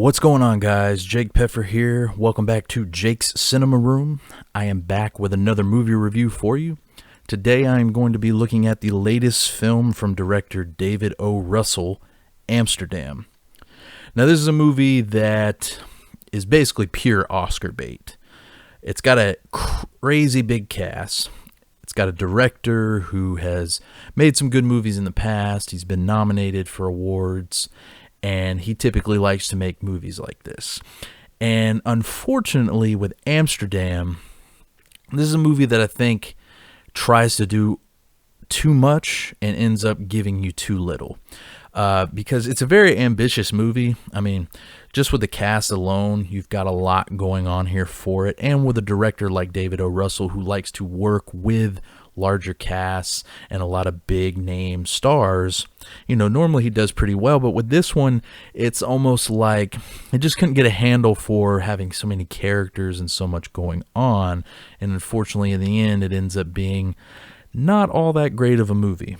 What's going on, guys? Jake Peffer here. Welcome back to Jake's Cinema Room. I am back with another movie review for you. Today I am going to be looking at the latest film from director David O. Russell, Amsterdam. Now, this is a movie that is basically pure Oscar bait. It's got a crazy big cast. It's got a director who has made some good movies in the past. He's been nominated for awards, and he typically likes to make movies like this. And unfortunately, with Amsterdam, this is a movie that I think tries to do too much and ends up giving you too little. Because it's a very ambitious movie. I mean, just with the cast alone, you've got a lot going on here for it. And with a director like David O. Russell, who likes to work with larger casts and a lot of big name stars, normally he does pretty well. But with this one, it's almost like it just couldn't get a handle for having so many characters and so much going on. And unfortunately, in the end, it ends up being not all that great of a movie.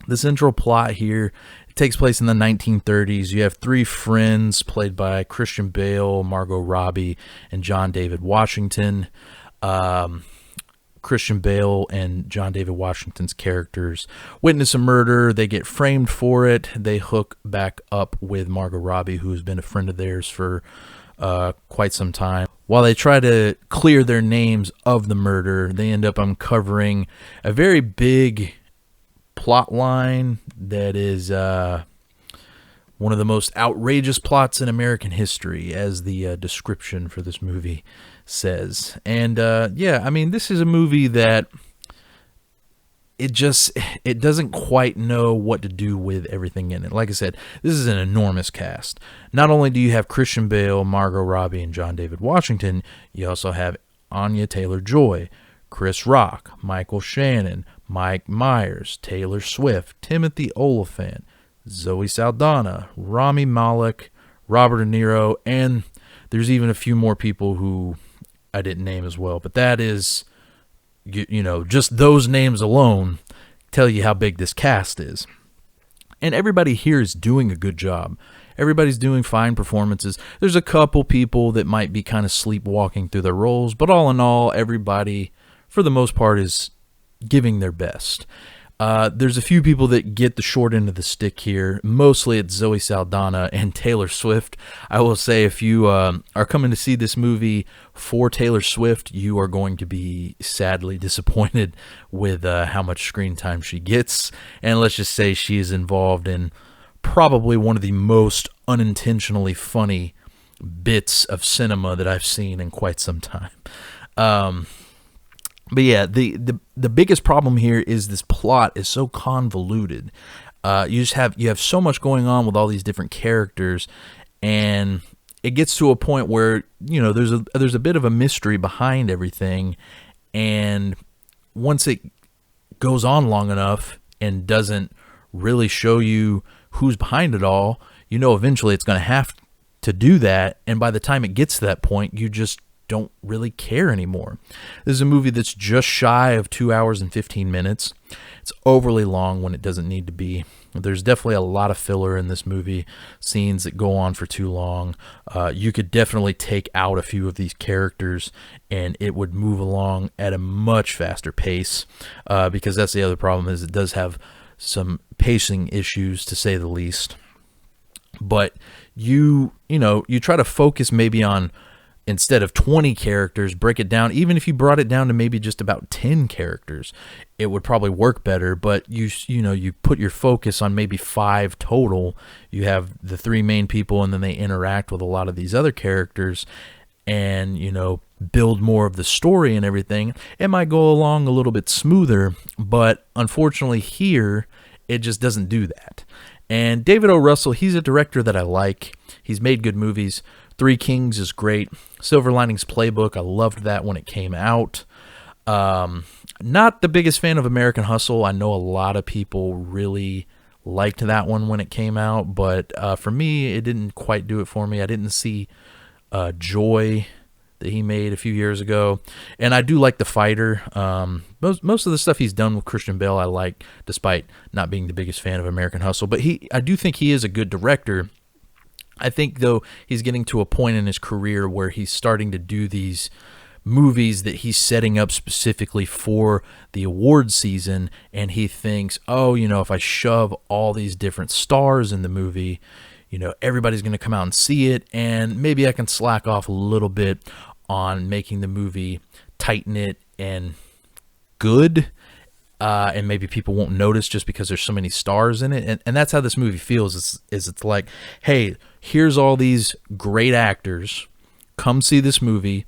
The central plot here, it takes place in the 1930s. You have three friends played by Christian Bale, Margot Robbie, and John David Washington. Christian Bale and John David Washington's characters witness a murder. They get framed for it. They hook back up with Margot Robbie, who has been a friend of theirs for quite some time. While they try to clear their names of the murder, they end up uncovering a very big plot line that is one of the most outrageous plots in American history, as the description for this movie says. And this is a movie that it doesn't quite know what to do with everything in it. Like I said, this is an enormous cast. Not only do you have Christian Bale, Margot Robbie, and John David Washington, you also have Anya Taylor-Joy, Chris Rock, Michael Shannon, Mike Myers, Taylor Swift, Timothy Olyphant, Zoe Saldana, Rami Malek, Robert De Niro, and there's even a few more people who I didn't name as well. But that is, just those names alone tell you how big this cast is. And everybody here is doing a good job. Everybody's doing fine performances. There's a couple people that might be kind of sleepwalking through their roles, but all in all, everybody, for the most part, is giving their best. There's a few people that get the short end of the stick here. Mostly it's Zoe Saldana and Taylor Swift. I will say, if you are coming to see this movie for Taylor Swift, you are going to be sadly disappointed with how much screen time she gets. And let's just say she is involved in probably one of the most unintentionally funny bits of cinema that I've seen in quite some time. But yeah, the biggest problem here is this plot is so convoluted. You have so much going on with all these different characters, and it gets to a point where there's a bit of a mystery behind everything, and once it goes on long enough and doesn't really show you who's behind it all, eventually it's going to have to do that, and by the time it gets to that point, you just don't really care anymore. This is a movie that's just shy of 2 hours and 15 minutes. It's overly long when it doesn't need to be. There's definitely a lot of filler in this movie, scenes that go on for too long. You could definitely take out a few of these characters and it would move along at a much faster pace, because that's the other problem, is it does have some pacing issues, to say the least. But you try to focus maybe on, instead of 20 characters, break it down. Even if you brought it down to maybe just about 10 characters, it would probably work better. But you put your focus on maybe 5 total. You have the 3 main people, and then they interact with a lot of these other characters, and build more of the story and everything. It might go along a little bit smoother, but unfortunately here it just doesn't do that. And David O. Russell, he's a director that I like. He's made good movies. Three Kings is great. Silver Linings Playbook, I loved that when it came out. Not the biggest fan of American Hustle. I know a lot of people really liked that one when it came out, but for me, it didn't quite do it for me. I didn't see Joy that he made a few years ago, and I do like The Fighter. Most of the stuff he's done with Christian Bale I like, despite not being the biggest fan of American Hustle. But I do think he is a good director. I think, though, he's getting to a point in his career where he's starting to do these movies that he's setting up specifically for the award season, and he thinks, oh, if I shove all these different stars in the movie, everybody's going to come out and see it, and maybe I can slack off a little bit on making the movie tight-knit and good, and maybe people won't notice just because there's so many stars in it. And that's how this movie feels. It's like, hey, here's all these great actors. Come see this movie.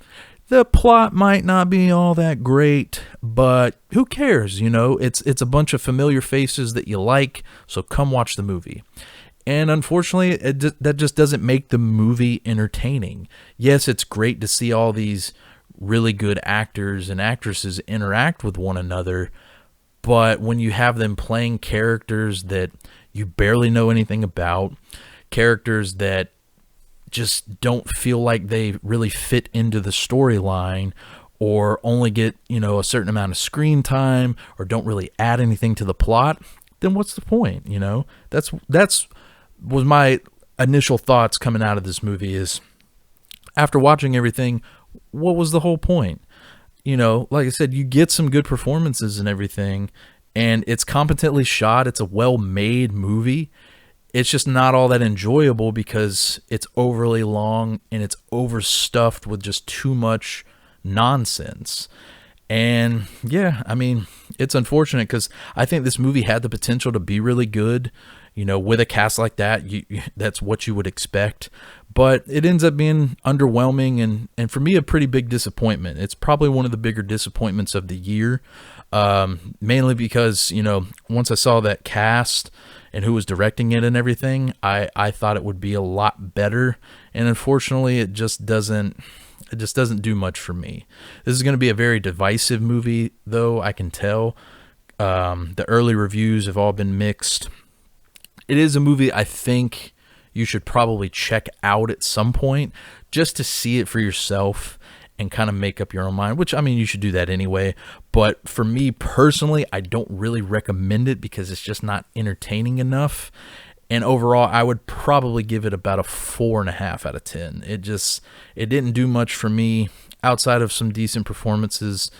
The plot might not be all that great, but who cares? It's a bunch of familiar faces that you like, so come watch the movie. And unfortunately, that just doesn't make the movie entertaining. Yes, it's great to see all these really good actors and actresses interact with one another, but when you have them playing characters that you barely know anything about, characters that just don't feel like they really fit into the storyline, or only get, a certain amount of screen time, or don't really add anything to the plot, then what's the point? That's was my initial thoughts coming out of this movie. Is after watching everything, what was the whole point? Like I said, you get some good performances and everything, and it's competently shot. It's a well-made movie. It's just not all that enjoyable because it's overly long and it's overstuffed with just too much nonsense. And yeah, I mean, it's unfortunate because I think this movie had the potential to be really good. With a cast like that, that's what you would expect. But it ends up being underwhelming and for me, a pretty big disappointment. It's probably one of the bigger disappointments of the year, mainly because, once I saw that cast and who was directing it and everything, I thought it would be a lot better. And unfortunately, it just doesn't do much for me. This is going to be a very divisive movie, though, I can tell. The early reviews have all been mixed. It is a movie I think you should probably check out at some point just to see it for yourself and kind of make up your own mind, which, I mean, you should do that anyway. But for me personally, I don't really recommend it because it's just not entertaining enough. And overall, I would probably give it about a 4.5 out of 10. It didn't do much for me outside of some decent performances.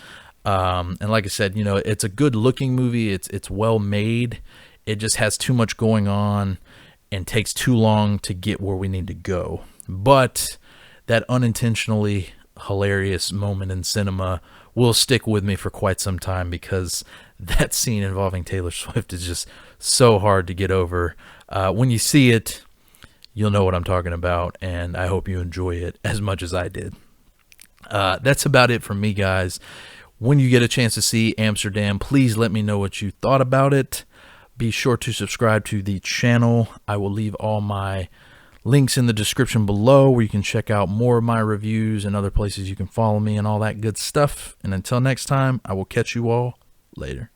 And like I said, it's a good looking movie. It's well made. It just has too much going on and takes too long to get where we need to go. But that unintentionally hilarious moment in cinema will stick with me for quite some time because that scene involving Taylor Swift is just so hard to get over. When you see it, you'll know what I'm talking about, and I hope you enjoy it as much as I did. That's about it from me, guys. When you get a chance to see Amsterdam, please let me know what you thought about it. Be sure to subscribe to the channel. I will leave all my links in the description below where you can check out more of my reviews and other places you can follow me and all that good stuff. And until next time, I will catch you all later.